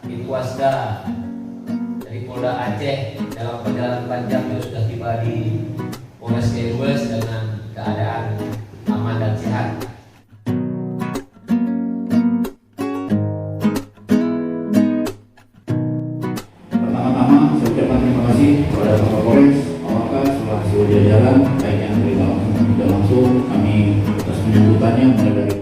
Tim Wasda dari Polda Aceh dalam perjalanan panjangnya sudah tiba di Polres Kerues dengan keadaan aman dan sehat. Pertama-tama saya ucapkan terima kasih kepada Bapak Polres, Awaka, seluruh jajaran baik yang terlibat langsung dan tidak langsung. Kami atas penyambutannya mulai dari